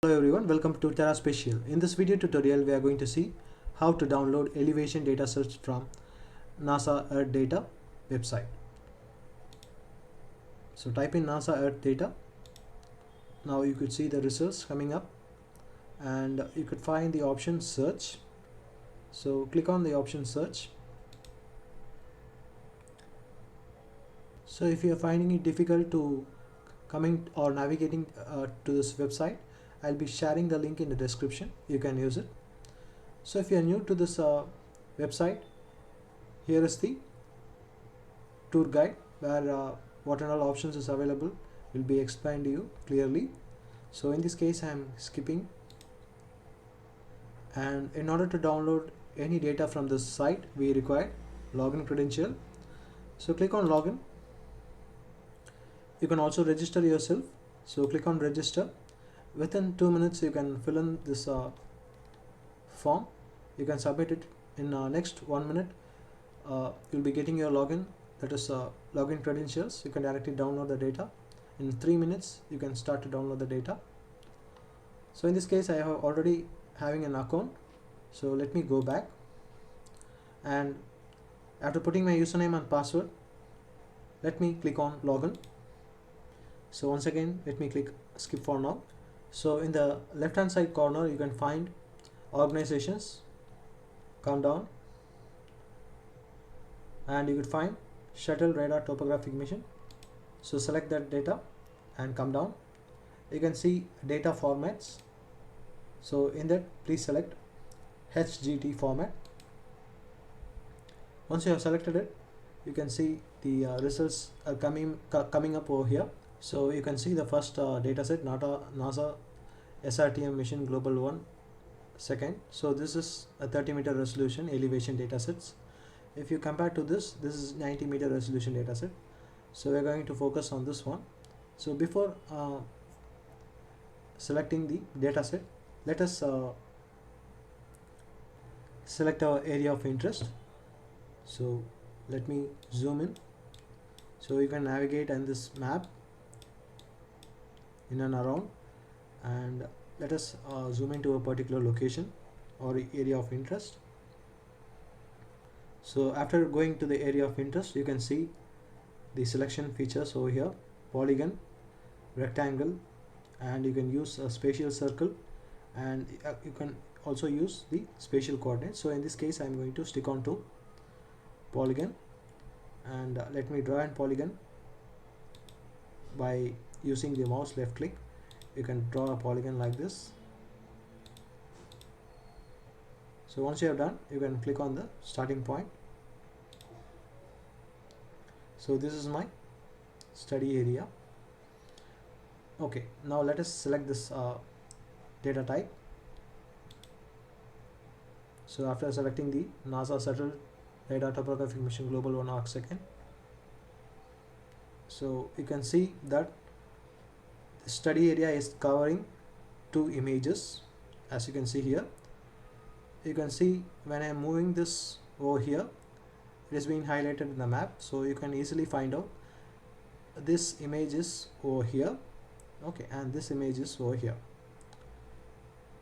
Hello everyone, welcome to Terra Spatial. In this video tutorial, we are going to see how to download elevation datasets from NASA Earthdata website. So type in NASA Earthdata. Now you could see the results coming up, and you could find the option search. So click on the option search. So if you are finding it difficult to coming or navigating to this website, I'll be sharing the link in the description. You can use it. So if you are new to this website, here is the tour guide where what and all options is available will be explained to you clearly. So in this case I am skipping, and in order to download any data from this site we require login credential. So click on login. You can also register yourself, so click on register. Within 2 minutes you can fill in this form. You can submit it in next 1 minute. You'll be getting your login, that is login credentials. You can directly download the data. In 3 minutes you can start to download the data. So in this case I have already having an account, so let me go back, and after putting my username and password, let me click on login. So once again let me click skip for now. So in the left hand side corner you can find organizations. Come down and you could find shuttle radar topographic mission. So select that data and come down. You can see data formats. So in that please select HGT format. Once you have selected it, you can see the results are coming up over here. So you can see the first dataset, NASA SRTM mission global 1 second. So this is a 30-meter resolution elevation datasets. If you compare to this is 90-meter resolution dataset. So we're going to focus on this one. So before selecting the dataset, let us select our area of interest. So let me zoom in. So you can navigate on this map in and around, and let us zoom into a particular location or area of interest. So after going to the area of interest, you can see the selection features over here: polygon, rectangle, and you can use a spatial circle, and you can also use the spatial coordinates. So in this case I'm going to stick on to polygon, and let me draw a polygon by using the mouse left click. You can draw a polygon like this. So once you have done, you can click on the starting point. So this is my study area. Okay, now let us select this data type. So after selecting the NASA shuttle radar topographic mission global 1 arc second, so you can see that the study area is covering 2 images. As you can see here, you can see when I am moving this over here, it is being highlighted in the map, so you can easily find out this image is over here, okay, and this image is over here.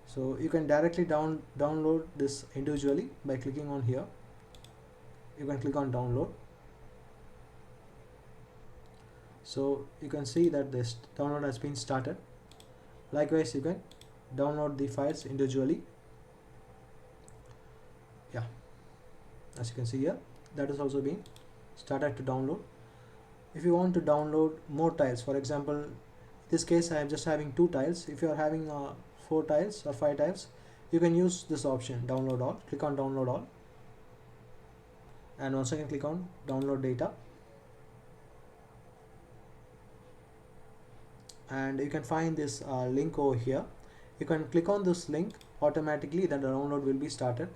So you can directly download this individually by clicking on here. You can click on download. So you can see that this download has been started. Likewise, you can download the files individually. Yeah, as you can see here, that is also being started to download. If you want to download more tiles, for example, in this case I am just having 2 tiles. If you are having 4 tiles or 5 tiles, you can use this option, download all. Click on download all, and once again click on download data, and you can find this link over here. You can click on this link, automatically the download will be started.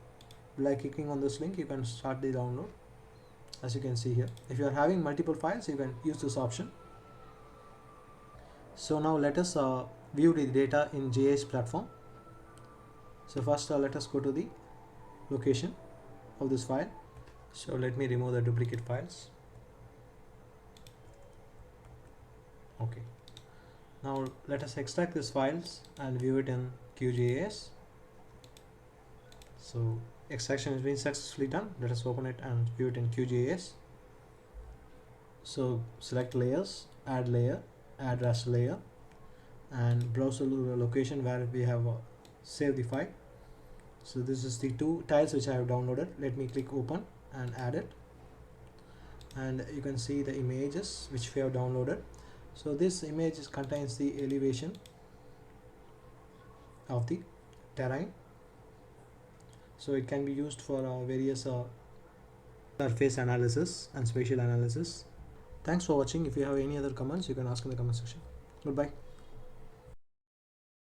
By clicking on this link, you can start the download. As you can see here, if you are having multiple files, you can use this option. So now let us view the data in GIS platform. So first let us go to the location of this file. So let me remove the duplicate files. Okay, Now let us extract these files and view it in QGIS. So extraction has been successfully done. Let us open it and view it in QGIS. So select layers, add layer, add raster layer, and browse the location where we have saved the file. So this is the two tiles which I have downloaded. Let me click open and add it, and you can see the images which we have downloaded. So this image contains the elevation of the terrain, so it can be used for various surface analysis and spatial analysis. Thanks for watching. If you have any other comments, you can ask in the comment section. Goodbye.